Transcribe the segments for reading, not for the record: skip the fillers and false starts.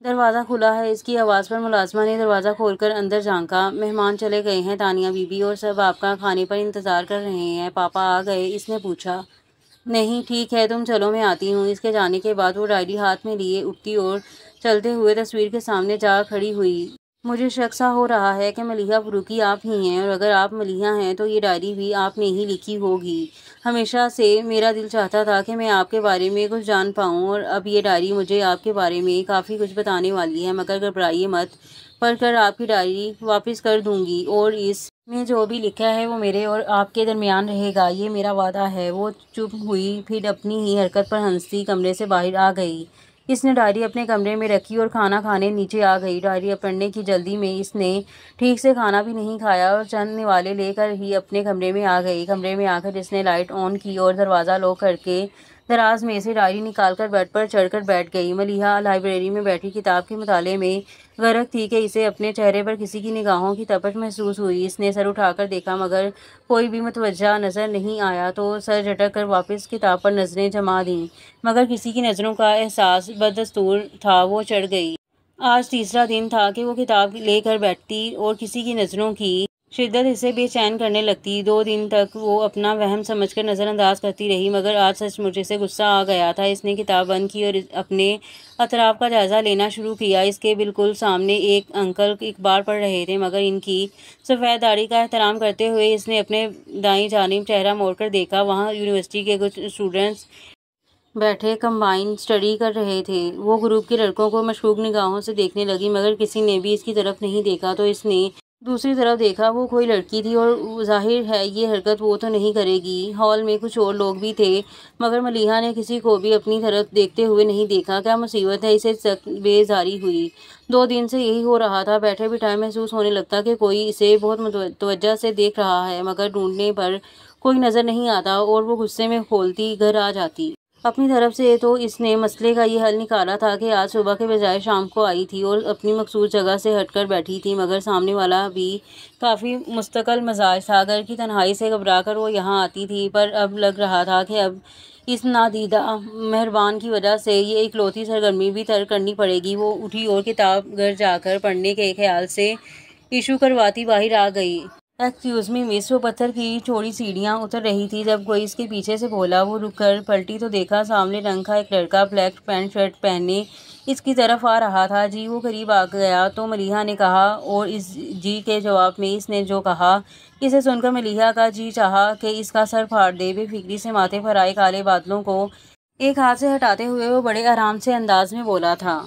دروازہ کھلا ہے، اس کی آواز پر ملازمہ نے دروازہ کھول کر اندر جھانکا۔ مہمان چلے گئے ہیں تانیہ بی بی، اور سب آپ کا کھانے پر انتظار کر رہے ہیں۔ پاپا آ گئے؟ اس نے پوچھا۔ نہیں، ٹھیک ہے، تم چلو میں آتی ہوں۔ اس کے جانے کے بعد وہ ڈائری ہاتھ میں لیے اٹھتی اور چلتے ہوئے تصویر کے سامنے جا کھڑی ہوئی۔ مجھے شک سا ہو رہا ہے کہ ملیحہ فروغی آپ ہی ہیں، اور اگر آپ ملیحہ ہیں تو یہ ڈائری بھی آپ نے ہی لکھی ہوگی۔ ہمیشہ سے میرا دل چاہتا تھا کہ میں آپ کے بارے میں کچھ جان پاؤں، اور اب یہ ڈائری مجھے آپ کے بارے میں کافی کچھ بتانے والی ہے، مگر گھبرائیے مت، پڑھ کر آپ کی ڈائری واپس کر دوں گی، اور اس میں جو بھی لکھا ہے وہ میرے اور آپ کے درمیان رہے گا، یہ میرا وعدہ ہے۔ وہ چپ ہوئی، پھر اپنی ہی حرکت پر ہنستی کمرے سے باہر آ گئی۔ اس نے ڈائری اپنے کمرے میں رکھی اور کھانا کھانے نیچے آ گئی۔ ڈائری پڑھنے کی جلدی میں اس نے ٹھیک سے کھانا بھی نہیں کھایا اور چند نوالے لے کر ہی اپنے کمرے میں آ گئی۔ کمرے میں آ کر اس نے لائٹ آن کی اور دروازہ لاک کر کے دراز میں سے ڈائری نکال کر بیڈ پر چڑھ کر بیٹھ گئی۔ ملیحہ لائبریری میں بیٹھی کتاب کے مطالعے میں غرق تھی کہ اسے اپنے چہرے پر کسی کی نگاہوں کی تپش محسوس ہوئی۔ اس نے سر اٹھا کر دیکھا، مگر کوئی بھی متوجہ نظر نہیں آیا، تو سر جھٹک کر واپس کتاب پر نظریں جما دیں، مگر کسی کی نظروں کا احساس بدستور تھا، وہ چڑھ گئی۔ آج تیسرا دن تھا کہ وہ کتاب لے کر بیٹھتی اور کسی کی نظروں کی شدت اسے بے چین کرنے لگتی۔ 2 دن تک وہ اپنا وہم سمجھ کر نظر انداز کرتی رہی، مگر آج سچ مچ اسے غصہ آ گیا تھا۔ اس نے کتاب بند کی اور اپنے اطراف کا جائزہ لینا شروع کیا۔ اس کے بالکل سامنے ایک انکل اخبار پڑھ رہے تھے، مگر ان کی سفید داڑھی کا احترام کرتے ہوئے اس نے اپنے دائیں جانب چہرہ موڑ کر دیکھا۔ وہاں یونیورسٹی کے کچھ اسٹوڈنٹس بیٹھے کمبائنڈ اسٹڈی کر رہے تھے۔ وہ گروپ کے لڑکوں کو مشکوک نگاہوں سے دیکھنے لگی، مگر کسی نے بھی اس کی طرف نہیں دیکھا۔ تو اس نے دوسری طرف دیکھا، وہ کوئی لڑکی تھی، اور ظاہر ہے یہ حرکت وہ تو نہیں کرے گی۔ ہال میں کچھ اور لوگ بھی تھے، مگر ملیحہ نے کسی کو بھی اپنی طرف دیکھتے ہوئے نہیں دیکھا۔ کیا مصیبت ہے، اسے سخت بیزاری ہوئی۔ 2 دن سے یہی ہو رہا تھا، بیٹھے بٹھائے محسوس ہونے لگتا کہ کوئی اسے بہت متوجہ سے دیکھ رہا ہے، مگر ڈھونڈنے پر کوئی نظر نہیں آتا، اور وہ غصے میں کھولتی گھر آ جاتی۔ اپنی طرف سے تو اس نے مسئلے کا یہ حل نکالا تھا کہ آج صبح کے بجائے شام کو آئی تھی اور اپنی مخصوص جگہ سے ہٹ کر بیٹھی تھی، مگر سامنے والا بھی کافی مستقل مزاج تھا۔ گھر کی تنہائی سے گھبرا کر وہ یہاں آتی تھی، پر اب لگ رہا تھا کہ اب اس نادیدہ مہربان کی وجہ سے یہ اکلوتی سرگرمی بھی ترک کرنی پڑے گی۔ وہ اٹھی اور کتاب گھر جا کر پڑھنے کے خیال سے ایشو کرواتی باہر آ گئی۔ ایکسکیوز می مس، وہ پتھر کی چوڑی سیڑھیاں اتر رہی تھی جب کوئی اس کے پیچھے سے بولا۔ وہ رک کر پلٹی تو دیکھا، سامنے رنگ کا ایک لڑکا بلیک پینٹ شرٹ پہنے اس کی طرف آ رہا تھا۔ جی، وہ قریب آ گیا تو ملیحہ نے کہا، اور اس جی کے جواب میں اس نے جو کہا، اسے سن کر ملیحہ کا جی چاہا کہ اس کا سر پھاڑ دے۔ بے فکری سے ماتھے پر آئے کالے بادلوں کو ایک ہاتھ سے ہٹاتے ہوئے وہ بڑے آرام سے انداز میں بولا تھا۔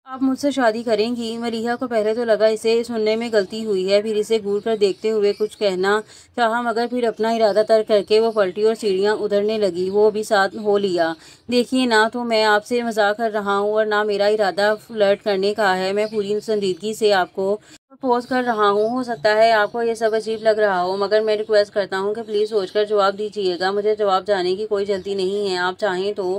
آپ مجھ سے شادی کریں گی؟ ملیحہ کو پہلے تو لگا اسے سننے میں غلطی ہوئی ہے، پھر اسے گھور کر دیکھتے ہوئے کچھ کہنا چاہا، مگر پھر اپنا ارادہ ترک کر کے وہ پلٹی اور سیڑھیاں اترنے لگی۔ وہ بھی ساتھ ہو لیا۔ دیکھیے، نہ تو میں آپ سے مزاح کر رہا ہوں اور نہ میرا ارادہ فلرٹ کرنے کا ہے، میں پوری سنجیدگی سے آپ کو پرپوز کر رہا ہوں۔ ہو سکتا ہے آپ کو یہ سب عجیب لگ رہا ہو، مگر میں ریکویسٹ کرتا ہوں کہ پلیز سوچ کر جواب دیجیے گا۔ مجھے جواب جانے کی کوئی جلدی نہیں ہے، آپ چاہیں تو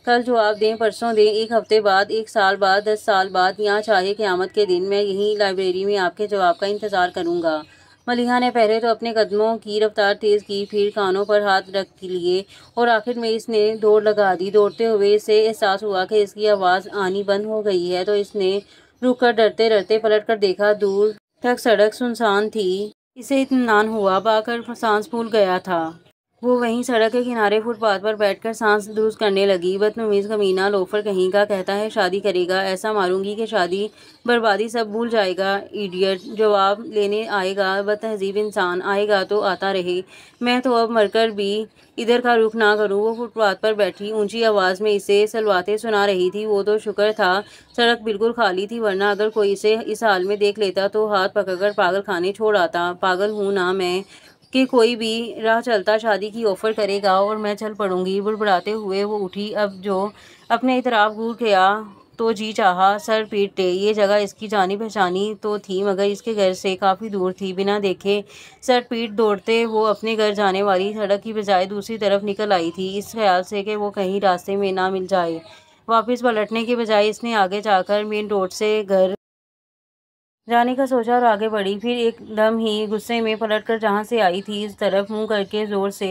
کل جواب دیں، پرسوں دیں، 1 ہفتے بعد، 1 سال بعد، 10 سال بعد، یا چاہے قیامت کے دن، میں یہیں لائبریری میں آپ کے جواب کا انتظار کروں گا۔ ملیحہ نے پہلے تو اپنے قدموں کی رفتار تیز کی، پھر کانوں پر ہاتھ رکھ لیے، اور آخر میں اس نے دوڑ لگا دی۔ دوڑتے ہوئے اسے احساس ہوا کہ اس کی آواز آنی بند ہو گئی ہے، تو اس نے رک کر ڈرتے ڈرتے پلٹ کر دیکھا۔ دور تک سڑک سنسان تھی۔ اسے اطمینان ہوا، پا کر سانس پھول گیا تھا۔ وہ وہیں سڑک کے کنارے فٹ پاتھ پر بیٹھ کر سانس درست کرنے لگی۔ بدتمیز کمینہ، لوفر کہیں کا، کہتا ہے شادی کرے گا، ایسا ماروں گی کہ شادی بربادی سب بھول جائے گا۔ ایڈیٹ! جواب لینے آئے گا، بد تہذیب انسان! آئے گا تو آتا رہے، میں تو اب مر کر بھی ادھر کا رخ نہ کروں۔ وہ فٹ پاتھ پر بیٹھی اونچی آواز میں اسے سلواتیں سنا رہی تھی۔ وہ تو شکر تھا سڑک بالکل خالی تھی، ورنہ اگر کوئی اسے اس حال میں دیکھ لیتا تو ہاتھ پکڑ کر پاگل خانے چھوڑ آتا۔ پاگل ہوں نا میں کہ کوئی بھی راہ چلتا شادی کی آفر کرے گا اور میں چل پڑوں گی۔ بڑبڑاتے ہوئے وہ اٹھی۔ اب جو اپنے اطراف گھور کیا تو جی چاہا سر پیٹ دے۔ یہ جگہ اس کی جانی پہچانی تو تھی، مگر اس کے گھر سے کافی دور تھی۔ بنا دیکھے سر پیٹ دوڑتے وہ اپنے گھر جانے والی سڑک کی بجائے دوسری طرف نکل آئی تھی، اس خیال سے کہ وہ کہیں راستے میں نہ مل جائے۔ واپس پلٹنے کے بجائے اس نے آگے جا کر مین روڈ سے گھر جانے کا سوچا اور آگے بڑھی، پھر ایک دم ہی غصے میں پلٹ کر جہاں سے آئی تھی اس طرف منہ کر کے زور سے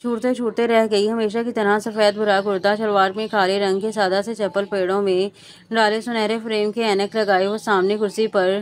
چھوٹتے چھوٹتے رہ گئی، ہمیشہ کی طرح سفید بھورا کرتا، شلوار میں کالے رنگ کے سادہ سے چپل، پیڑوں میں ڈالے سنہرے فریم کے اینک لگائے وہ سامنے کرسی پر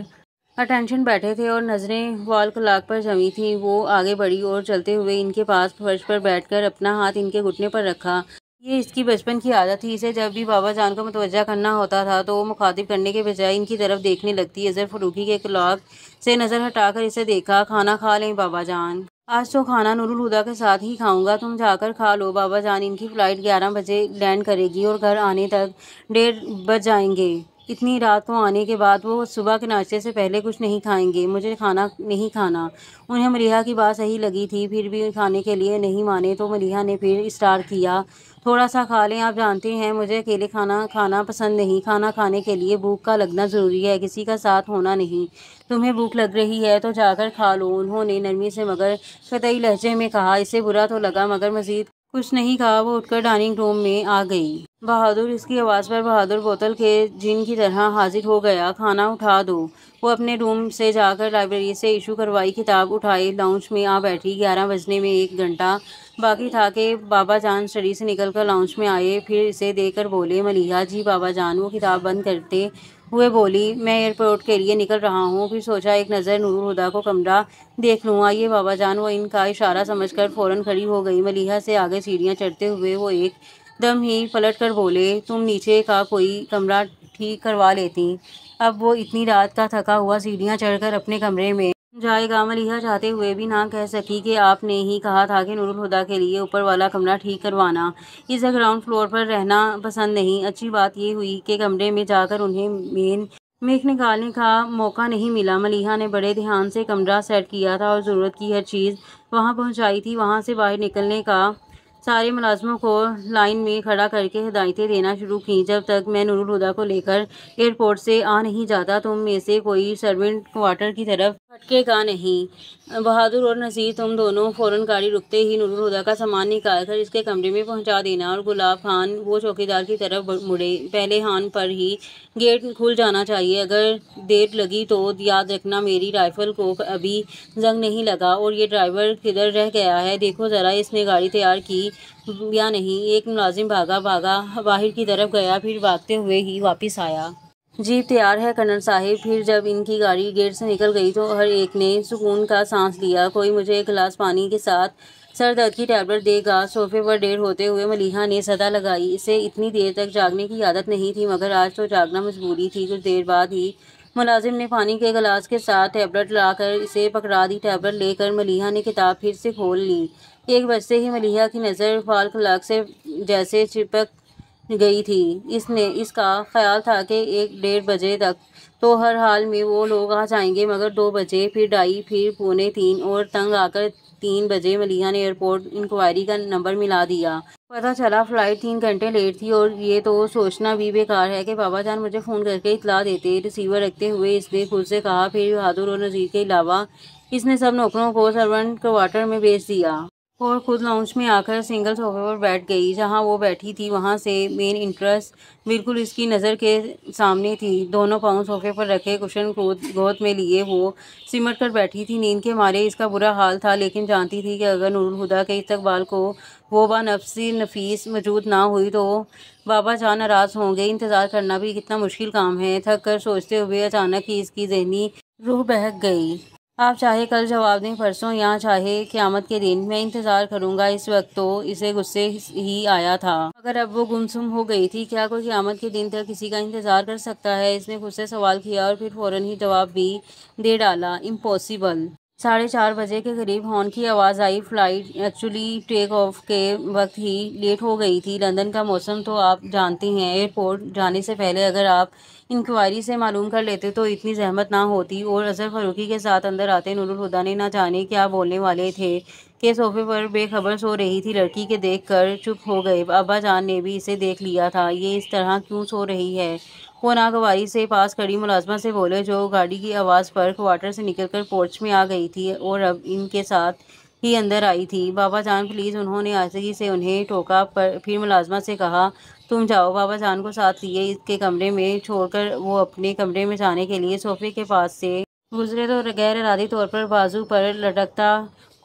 اٹینشن بیٹھے تھے اور نظریں وال کلاک پر جمی تھیں۔ وہ آگے بڑھی اور چلتے ہوئے ان کے پاس فرش پر بیٹھ کر اپنا ہاتھ ان کے گھٹنے پر رکھا۔ یہ اس کی بچپن کی عادت تھی، اسے جب بھی بابا جان کو متوجہ کرنا ہوتا تھا تو وہ مخاطب کرنے کے بجائے ان کی طرف دیکھنے لگتی۔ اظہر فاروقی کے کلاک سے نظر ہٹا کر اسے دیکھا۔ کھانا کھا لیں بابا جان؟ آج تو کھانا نور الہدیٰ کے ساتھ ہی کھاؤں گا، تم جا کر کھا لو بابا جان۔ ان کی فلائٹ 11 بجے لینڈ کرے گی اور گھر آنے تک 1:30 بج جائیں گے۔ اتنی رات کو آنے کے بعد وہ صبح کے ناشتے سے پہلے کچھ نہیں کھائیں گے۔ مجھے کھانا نہیں کھانا۔ انہیں ملیحہ کی بات صحیح لگی تھی، پھر بھی کھانے کے لیے نہیں مانے تو ملیحہ نے پھر اصرار کیا، تھوڑا سا کھا لیں، آپ جانتے ہیں مجھے اکیلے کھانا کھانا پسند نہیں، کھانا کھانے کے لیے بھوک کا لگنا ضروری ہے، کسی کا ساتھ ہونا نہیں۔ تمہیں بھوک لگ رہی ہے تو جا کر کھا لو، انہوں نے نرمی سے مگر قطعی لہجے میں کہا۔ اسے برا تو لگا مگر مزید کچھ نہیں کہا۔ وہ اٹھ کر ڈائننگ روم میں آ گئی۔ بہادر، اس کی آواز پر بہادر بوتل کے جن کی طرح حاضر ہو گیا۔ کھانا اٹھا دو۔ وہ اپنے روم سے جا کر لائبریری سے ایشو کروائی کتاب اٹھائے لاؤنج میں آ بیٹھی۔ 11 بجنے میں 1 گھنٹہ باقی تھا کہ بابا جان اسٹڈی سے نکل کر لاؤنج میں آئے، پھر اسے دیکھ کر بولے، ملیحہ جی بابا جان۔ وہ کتاب بند کرتے ہوئے بولی، میں ایئرپورٹ کے لیے نکل رہا ہوں، پھر سوچا ایک نظر نور الہدیٰ کو کمرہ دیکھ لوں۔ آئیے بابا جان۔ وہ ان کا اشارہ سمجھ کر فوراً کھڑی ہو گئی۔ ملیحہ سے آگے سیڑھیاں چڑھتے ہوئے وہ ایک دم ہی پلٹ کر بولے، تم نیچے کا کوئی کمرہ ٹھیک کروا لیتی۔ اب وہ اتنی رات کا تھکا ہوا سیڑھیاں چڑھ کر اپنے کمرے میں جائے گا؟ ملیحہ چاہتے ہوئے بھی نہ کہہ سکی کہ آپ نے ہی کہا تھا کہ نور الہدیٰ کے لیے اوپر والا کمرہ ٹھیک کروانا، اسے گراؤنڈ فلور پر رہنا پسند نہیں۔ اچھی بات یہ ہوئی کہ کمرے میں جا کر انہیں مین میک نکالنے کا موقع نہیں ملا۔ ملیحہ نے بڑے دھیان سے کمرہ سیٹ کیا تھا اور ضرورت کی ہر چیز وہاں پہنچائی تھی۔ وہاں سے باہر نکلنے کا سارے ملازموں کو لائن میں کھڑا کر کے ہدایتیں دینا شروع کیں، جب تک میں نور الہدیٰ کو لے کر ایئرپورٹ سے آ نہیں جاتا تم میں سے کوئی سرونٹ کوارٹر کی طرف بھٹکے گا نہیں۔ بہادر اور نذیر، تم دونوں فوراً گاڑی رکتے ہی نور الہدیٰ کا سامان نکال کر اس کے کمرے میں پہنچا دینا۔ اور گلاب خان وہ چوکیدار کی طرف مڑے، پہلے ہارن پر ہی گیٹ کھل جانا چاہیے، اگر دیر لگی تو یاد رکھنا میری رائفل کو ابھی زنگ نہیں لگا اور یہ ڈرائیور کدھر رہ گیا ہے، دیکھو ذرا اس نے گاڑی تیار کی یا نہیں۔ ایک ملازم بھاگا باہر کی طرف گیا، پھر بھاگتے ہوئے ہی واپس آیا۔ جیپ تیار ہے کرنل صاحب۔ پھر جب ان کی گاڑی گیٹ سے نکل گئی تو ہر ایک نے سکون کا سانس لیا۔ کوئی مجھے ایک گلاس پانی کے ساتھ سر درد کی ٹیبلٹ دے گا؟ صوفے پر ڈیر ہوتے ہوئے ملیحہ نے صدا لگائی۔ اسے اتنی دیر تک جاگنے کی عادت نہیں تھی مگر آج تو جاگنا مجبوری تھی۔ کچھ دیر بعد ہی ملازم نے پانی کے گلاس کے ساتھ ٹیبلٹ لا کر اسے پکڑا دی۔ ٹیبلٹ لے کر ملیحہ نے کتاب پھر سے کھول لی۔ 1 بجتے ہی ملیحہ کی نظر وال کلاک سے جیسے چپک گئی تھی۔ اس کا خیال تھا کہ 1:30 بجے تک تو ہر حال میں وہ لوگ آ جائیں گے، مگر 2 بجے، پھر 2:30، پھر 2:45 اور تنگ آ کر 3 بجے ملیحہ نے ایئرپورٹ انکوائری کا نمبر ملا دیا۔ پتہ چلا فلائٹ 3 گھنٹے لیٹ تھی اور یہ تو سوچنا بھی بیکار ہے کہ بابا جان مجھے فون کر کے اطلاع دیتے۔ ریسیور رکھتے ہوئے اس نے خود سے کہا، پھر بہادر اور نذیر کے علاوہ اس نے سب نوکروں کو سرونٹ کوارٹر میں بھیج دیا اور خود لاؤنج میں آ کر سنگل صوفے پر بیٹھ گئی۔ جہاں وہ بیٹھی تھی وہاں سے مین انٹرس بالکل اس کی نظر کے سامنے تھی۔ دونوں پاؤں صوفے پر رکھے، کشن گود میں لیے وہ سمٹ کر بیٹھی تھی۔ نیند کے مارے اس کا برا حال تھا، لیکن جانتی تھی کہ اگر نور الہدیٰ کے استقبال کو وہ بانفس نفیس موجود نہ ہوئی تو بابا جان ناراض ہوں گے۔ انتظار کرنا بھی کتنا مشکل کام ہے، تھک کر سوچتے ہوئے اچانک ہی اس کی ذہنی روح بہک گئی۔ آپ چاہے کل جواب دیں، پرسوں، یا چاہے قیامت کے دن، میں انتظار کروں گا۔ اس وقت تو اسے غصے ہی آیا تھا، مگر اب وہ گمسم ہو گئی تھی۔ کیا کوئی قیامت کے دن تک کسی کا انتظار کر سکتا ہے؟ اس نے خود سے سوال کیا اور پھر فوراً ہی جواب بھی دے ڈالا، امپاسبل۔ 4:30 بجے کے قریب ہارن کی آواز آئی۔ فلائٹ ایکچولی ٹیک آف کے وقت ہی لیٹ ہو گئی تھی۔ لندن کا موسم تو آپ جانتے ہیں، ایئرپورٹ جانے سے پہلے اگر آپ انکوائری سے معلوم کر لیتے تو اتنی زحمت نہ ہوتی اور اظہر فاروقی کے ساتھ اندر آتے۔ نور الہدیٰ نے نہ جانے کیا بولنے والے تھے کہ صوفے پر بے خبر سو رہی تھی۔ لڑکی کے دیکھ کر چپ ہو گئے۔ ابا جان نے بھی اسے دیکھ لیا تھا، یہ اس طرح کیوں سو رہی ہے؟ وہ ناگواری سے پاس کھڑی ملازمہ سے بولے، جو گاڑی کی آواز پر کوارٹر سے نکل کر پورچ میں آ گئی تھی اور اب ان کے ساتھ ہی اندر آئی تھی۔ بابا جان پلیز، انہوں نے آہستگی سے انہیں ٹوکا، پھر ملازمہ سے کہا، تم جاؤ۔ بابا جان کو ساتھ لیے اس کے کمرے میں چھوڑ کر وہ اپنے کمرے میں جانے کے لیے صوفے کے پاس سے گزرے تو غیر ارادی طور پر بازو پر لٹکتا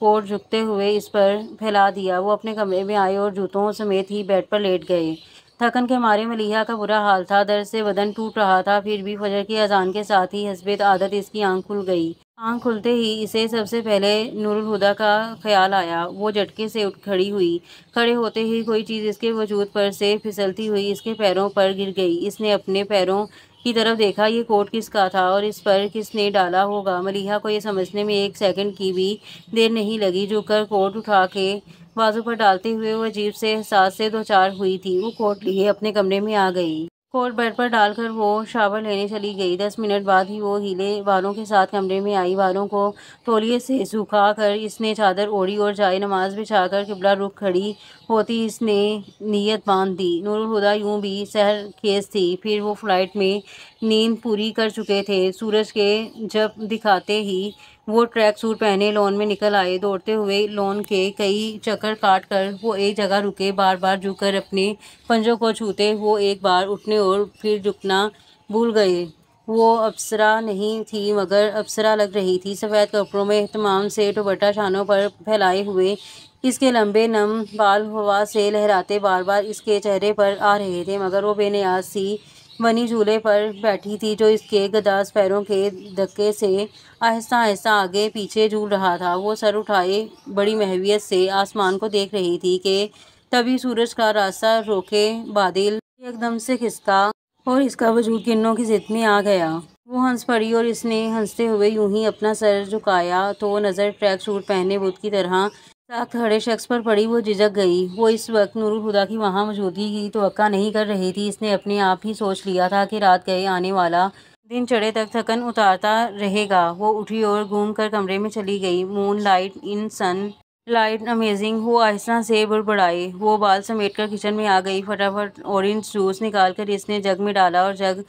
کوٹ جھکتے ہوئے اس پر پھیلا دیا۔ وہ اپنے کمرے میں آئے اور جوتوں سمیت ہی بیڈ پر لیٹ گئے۔ تھکن کے مارے ملیحہ کا برا حال تھا، درد سے بدن ٹوٹ رہا تھا، پھر بھی فجر کی اذان کے ساتھ ہی حسب عادت اس کی آنکھ کھل گئی۔ آنکھ کھلتے ہی اسے سب سے پہلے نور الہدیٰ کا خیال آیا۔ وہ جھٹکے سے اٹھ کھڑی ہوئی۔ کھڑے ہوتے ہی کوئی چیز اس کے وجود پر سے پھسلتی ہوئی اس کے پیروں پر گر گئی۔ اس نے اپنے پیروں کی طرف دیکھا۔ یہ کوٹ کس کا تھا اور اس پر کس نے ڈالا ہوگا؟ ملیحہ کو یہ سمجھنے میں ایک سیکنڈ کی بھی دیر نہیں لگی۔ جھک کر کوٹ اٹھا کے بازو پر ڈالتے ہوئے وہ عجیب سے احساس سے دوچار ہوئی تھی۔ وہ کوٹ لیے اپنے کمرے میں آ گئی۔ کوٹ بیڈ پر ڈال کر وہ شاور لینے چلی گئی۔ 10 منٹ بعد ہی وہ ہیلے بالوں کے ساتھ کمرے میں آئی۔ بالوں کو تولیے سے سکھا کر اس نے چادر اوڑھی اور جائے نماز بچھا کر قبلہ رخ کھڑی ہوتی اس نے نیت باندھ دی۔ نور الہدیٰ یوں بھی سحر خیز تھی، پھر وہ فلائٹ میں نیند پوری کر چکے تھے۔ سورج کے جب دکھاتے ہی وہ ٹریک سوٹ پہنے لان میں نکل آئے۔ دوڑتے ہوئے لان کے کئی چکر کاٹ کر وہ ایک جگہ رکے۔ بار بار جھک کر اپنے پنجوں کو چھوتے وہ ایک بار اٹھنے اور پھر جھکنا بھول گئے۔ وہ اپسرا نہیں تھی مگر اپسرا لگ رہی تھی۔ سفید کپڑوں میں اہتمام سے دوپٹہ شانوں پر پھیلائے ہوئے اس کے لمبے نم بال ہوا سے لہراتے بار بار اس کے چہرے پر آ رہے تھے، مگر وہ بے نیاز سی بنی جھولے پر بیٹھی تھی جو اس کے گداز پیروں کے دھکے سے آہستہ آہستہ آگے پیچھے جھول رہا تھا۔ وہ سر اٹھائے بڑی محویت سے آسمان کو دیکھ رہی تھی کہ تبھی سورج کا راستہ روکے بادل یک دم سے کھسکا اور اس کا وجود کرنوں کی زد میں آ گیا۔ وہ ہنس پڑی اور اس نے ہنستے ہوئے یوں ہی اپنا سر جھکایا تو نظر ٹریک سوٹ پہنے بت کی طرح ساکت کھڑے شخص پر پڑی۔ وہ جھجک گئی۔ وہ اس وقت نور الہدیٰ کی وہاں موجودگی کی توقع نہیں کر رہی تھی۔ اس نے اپنے آپ ہی سوچ لیا تھا کہ رات گئے آنے والا دن چڑھے تک تھکن اتارتا رہے گا۔ وہ اٹھی اور گھوم کر کمرے میں چلی گئی۔ Moonlight in sunlight amazing, وہ آہستہ سے بڑبڑائے۔ وہ بال سمیٹ کر کچن میں آ گئی۔ فٹافٹ اورنج جوس نکال کر اس نے جگ میں ڈالا اور جگ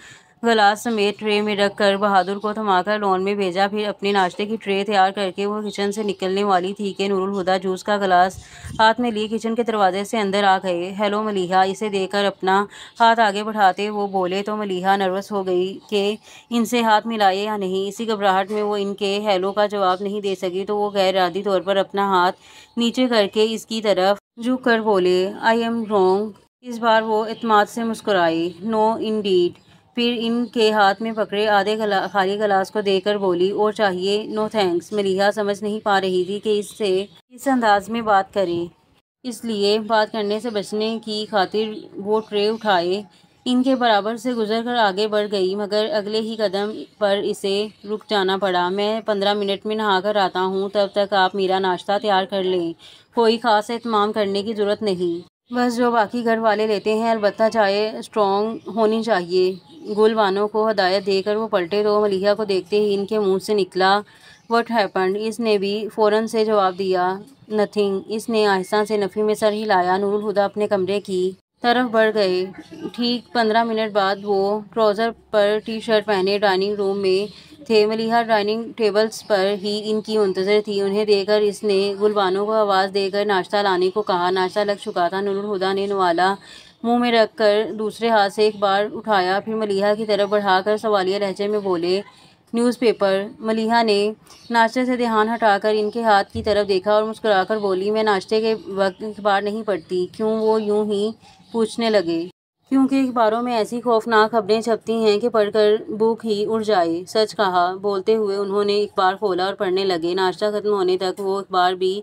گلاس سمیت ٹرے میں رکھ کر بہادر کو تھما کر لان میں بھیجا۔ پھر اپنے ناشتے کی ٹرے تیار کر کے وہ کچن سے نکلنے والی تھی کہ نور الہدیٰ جوس کا گلاس ہاتھ میں لیے کچن کے دروازے سے اندر آ گئے۔ ہیلو ملیحہ، اسے دیکھ کر اپنا ہاتھ آگے بڑھاتے وہ بولے تو ملیحہ نروس ہو گئی کہ ان سے ہاتھ ملائے یا نہیں۔ اسی گھبراہٹ میں وہ ان کے ہیلو کا جواب نہیں دے سکی تو وہ غیر ارادی طور پر اپنا ہاتھ نیچے کر کے اس کی طرف جھک کر بولے، آئی ایم رانگ۔ اس بار وہ اعتماد سے مسکرائی، نو انڈیڈ۔ پھر ان کے ہاتھ میں پکڑے آدھے خالی گلاس کو دیکھ کر بولی، اور چاہیے؟ نو تھینکس۔ ملیحہ سمجھ نہیں پا رہی تھی کہ اس سے کس انداز میں بات کرے، اس لیے بات کرنے سے بچنے کی خاطر وہ ٹرے اٹھائے ان کے برابر سے گزر کر آگے بڑھ گئی، مگر اگلے ہی قدم پر اسے رک جانا پڑا۔ میں 15 منٹ میں نہا کر آتا ہوں، تب تک آپ میرا ناشتہ تیار کر لیں۔ کوئی خاص اہتمام کرنے کی ضرورت نہیں، بس جو باقی گھر والے لیتے ہیں، البتہ چائے اسٹرانگ ہونی چاہیے۔ گل بانو کو ہدایت دے کر وہ پلٹے تو ملیحہ کو دیکھتے ہی ان کے منہ سے نکلا، واٹ ہیپنڈ؟ اس نے بھی فوراً سے جواب دیا، نتھنگ۔ اس نے آہستہ سے نفی میں سر ہلایا۔ نور الہدیٰ اپنے کمرے کی طرف بڑھ گئے۔ ٹھیک 15 منٹ بعد وہ ٹراؤزر پر ٹی شرٹ پہنے ڈائننگ روم میں تھے۔ ملیحہ ڈائننگ ٹیبل پر ہی ان کی منتظر تھی۔ انہیں دیکھ کر اس نے گل بانو کو آواز دے کر ناشتہ لانے کو کہا۔ ناشتہ لگ چکا تھا۔ نور الہدیٰ نے نوالا منہ میں رکھ کر دوسرے ہاتھ سے ایک بار اٹھایا، پھر ملیحہ کی طرف بڑھا کر سوالیہ لہجے میں بولے، نیوز پیپر؟ ملیحہ نے ناشتے سے دھیان ہٹا کر ان کے ہاتھ کی طرف دیکھا اور مسکرا کر بولی، میں ناشتے کے وقت اخبار نہیں پڑھتی۔ کیوں؟ وہ یوں ہی پوچھنے لگے۔ کیونکہ اخباروں میں ایسی خوفناک خبریں چھپتی ہیں کہ پڑھ کر بھوک ہی اڑ جائے۔ سچ کہا۔ بولتے ہوئے انہوں نے اخبار کھولا اور پڑھنے لگے۔ ناشتہ ختم ہونے تک وہ اخبار بھی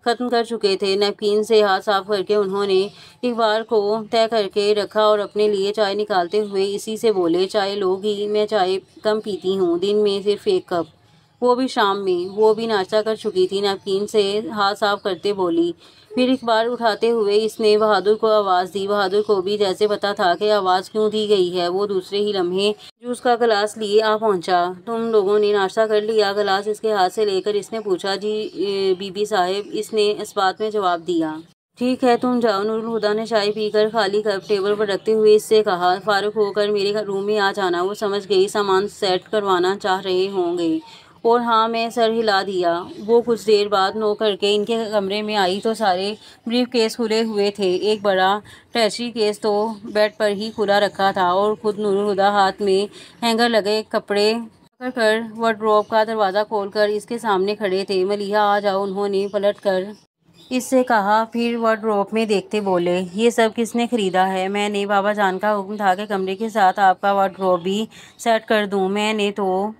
ختم کر چکے تھے۔ نیپکن سے ہاتھ صاف کر کے انہوں نے اخبار کو طے کر کے رکھا اور اپنے لیے چائے نکالتے ہوئے اسی سے بولے، چائے لو گی؟ میں چائے کم پیتی ہوں، دن میں صرف 1 کپ، وہ بھی شام میں۔ وہ بھی ناشتہ کر چکی تھی۔ نیپکن سے ہاتھ صاف کرتے بولی۔ پھر اخبار اٹھاتے ہوئے اس نے بہادر کو آواز دی۔ بہادر کو بھی جیسے پتہ تھا کہ آواز کیوں دی گئی ہے۔ وہ دوسرے ہی لمحے جوس کا گلاس لیے آ پہنچا۔ تم لوگوں نے ناشتہ کر لیا؟ گلاس اس کے ہاتھ سے لے کر اس نے پوچھا۔ جی بی بی صاحب، اس نے اس بات میں جواب دیا۔ ٹھیک ہے تم جاؤ۔ نور الہدیٰ نے چائے پی کر خالی کپ ٹیبل پر رکھتے ہوئے اس سے کہا، فارغ ہو کر میرے روم میں آ جانا۔ وہ سمجھ گئی سامان سیٹ کروانا چاہ رہے ہوں گے، اور ہاں میں سر ہلا دیا۔ وہ کچھ دیر بعد نو کر کے ان کے کمرے میں آئی تو سارے بریف کیس کھلے ہوئے تھے۔ ایک بڑا ٹیچی کیس تو بیڈ پر ہی کھلا رکھا تھا اور خود نور الہدیٰ ہاتھ میں ہینگر لگے کپڑے کر وارڈروب کا دروازہ کھول کر اس کے سامنے کھڑے تھے۔ ملیحہ آ جاؤ، انہوں نے پلٹ کر اس سے کہا، پھر وارڈروب میں دیکھتے بولے، یہ سب کس نے خریدا ہے؟ میں نے۔ بابا جان کا حکم تھا کہ کمرے کے ساتھ آپ کا وارڈروب بھی سیٹ کر دوں۔ میں نے تو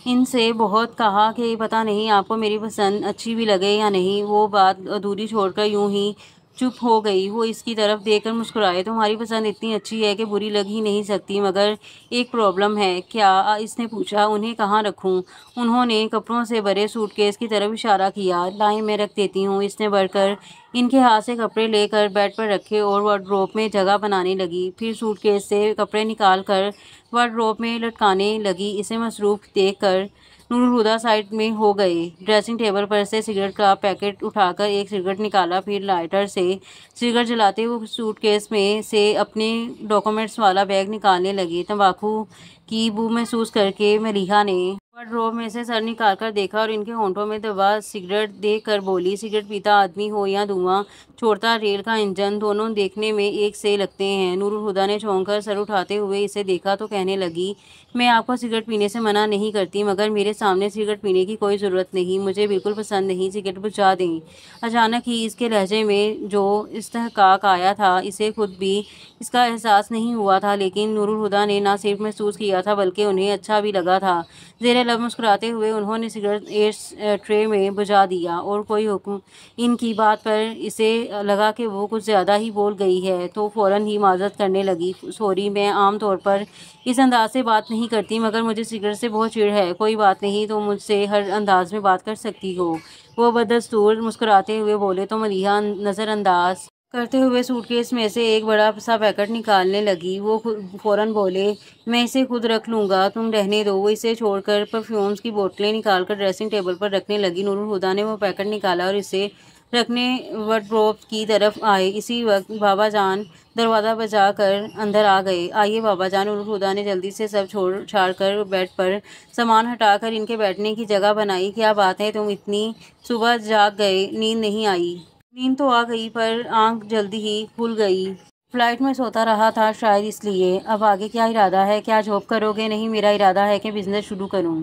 ان سے بہت کہا کہ پتہ نہیں آپ کو میری پسند اچھی بھی لگے یا نہیں۔ وہ بات ادھوری چھوڑ کر یوں ہی چپ ہو گئی۔ وہ اس کی طرف دیکھ کر مسکرائے، تمہاری پسند اتنی اچھی ہے کہ بری لگ ہی نہیں سکتی، مگر ایک پرابلم ہے۔ کیا؟ اس نے پوچھا۔ انہیں کہاں رکھوں؟ انہوں نے کپڑوں سے بھرے سوٹ کیس کی طرف اشارہ کیا۔ لائیں میں رکھ دیتی ہوں۔ اس نے بڑھ کر ان کے ہاتھ سے کپڑے لے کر بیڈ پر رکھے اور وارڈروب میں جگہ بنانے لگی۔ پھر سوٹ کیس سے کپڑے نکال کر وارڈروب میں لٹکانے لگی۔ اسے مصروف دیکھ کر نور الہدیٰ سائڈ میں ہو گئے۔ ڈریسنگ ٹیبل پر سے سگریٹ کا پیکٹ اٹھا کر ایک سگریٹ نکالا، پھر لائٹر سے سگریٹ جلاتے ہوئے سوٹ کیس میں سے اپنے ڈاکومنٹس والا بیگ نکالنے لگے۔ تمباکو کی بو محسوس کر کے ملیحہ نے وارڈروب میں سے سر نکال کر دیکھا اور ان کے ہونٹوں میں دبا سگریٹ دیکھ کر بولی، سگریٹ پیتا آدمی ہو یا دھواں چھوڑتا ریل کا انجن، دونوں دیکھنے میں ایک سے لگتے ہیں۔ نور الہدیٰ نے چونک کر سر اٹھاتے ہوئے اسے دیکھا تو کہنے لگی، میں آپ کو سگریٹ پینے سے منع نہیں کرتی، مگر میرے سامنے سگریٹ پینے کی کوئی ضرورت نہیں، مجھے بالکل پسند نہیں، سگریٹ بجھا دیں۔ اچانک ہی اس کے لہجے میں جو استحقاق آیا تھا، اسے خود بھی اس کا احساس نہیں ہوا تھا، لیکن نور الہدیٰ نے نہ صرف محسوس کیا تھا بلکہ انہیں اچھا بھی لگا تھا۔ زیر لب مسکراتے ہوئے انہوں نے سگریٹ ایش ٹرے میں بجھا دیا اور کوئی حکم ان کی بات پر اسے لگا کہ وہ کچھ زیادہ ہی بول گئی ہے تو فوراً ہی معذرت کرنے لگی، سوری، میں عام طور پر اس انداز سے بات نہیں کرتی، مگر مجھے سگریٹ سے بہت چڑ ہے۔ کوئی بات نہیں، تم مجھ سے ہر انداز میں بات کر سکتی ہو۔ وہ بدستور مسکراتے ہوئے بولے تو ملیحہ نظر انداز کرتے ہوئے سوٹ کیس میں سے ایک بڑا سا پیکٹ نکالنے لگی۔ وہ فوراً بولے، میں اسے خود رکھ لوں گا، تم رہنے دو۔ وہ اسے چھوڑ کر پرفیومز کی بوتلیں نکال کر ڈریسنگ ٹیبل پر رکھنے لگی۔ نور الہدیٰ نے وہ پیکٹ نکالا اور اسے رکھنے وارڈروب کی طرف آئے۔ اسی وقت بابا جان دروازہ بجا کر اندر آ گئے۔ آئیے بابا جان۔ نور الہدیٰ نے جلدی سے سب چھوڑ چھاڑ کر بیڈ پر سامان ہٹا کر ان کے بیٹھنے کی جگہ بنائی۔ کیا بات ہے، تم اتنی صبح جاگ گئے، نیند نہیں آئی؟ نیند تو آ گئی پر آنکھ جلدی ہی کھل گئی۔ فلائٹ میں سوتا رہا تھا، شاید اس لیے۔ اب آگے کیا ارادہ ہے؟ کیا جاب کرو گے؟ نہیں، میرا ارادہ ہے کہ بزنس شروع کروں۔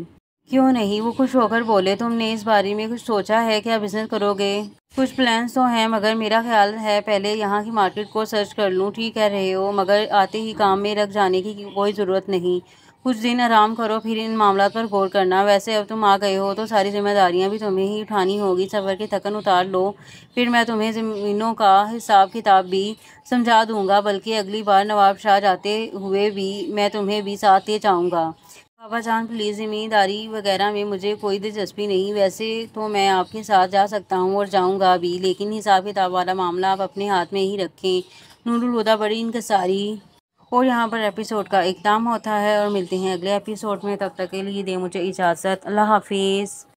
کیوں نہیں؟ وہ خوش ہو کر بولے، تم نے اس بارے میں کچھ سوچا ہے؟ کیا بزنس کرو گے؟ کچھ پلانس تو ہیں، مگر میرا خیال ہے پہلے یہاں کی مارکیٹ کو سرچ کر لوں۔ ٹھیک کہہ رہے ہو، مگر آتے ہی کام میں لگ جانے کی کوئی ضرورت نہیں۔ کچھ دن آرام کرو، پھر ان معاملات پر غور کرنا۔ ویسے اب تم آ گئے ہو تو ساری ذمہ داریاں بھی تمہیں ہی اٹھانی ہوگی۔ سفر کی تھکن اتار لو، پھر میں تمہیں زمینوں کا حساب کتاب بھی سمجھا دوں گا، بلکہ اگلی بار نواب شاہ جاتے ہوئے بھی میں تمہیں بھی ساتھ لے جاؤں گا۔ بابا جان پلیز، زمینداری وغیرہ میں مجھے کوئی دلچسپی نہیں۔ ویسے تو میں آپ کے ساتھ جا سکتا ہوں اور جاؤں گا بھی، لیکن حساب کتاب والا معاملہ آپ اپنے ہاتھ میں ہی رکھیں۔ نور الہدیٰ بڑی انکساری۔ اور یہاں پر ایپیسوڈ کا اختتام ہوتا ہے اور ملتے ہیں اگلے ایپیسوڈ میں۔ تب تک کے لیے دیں مجھے اجازت۔ اللہ حافظ۔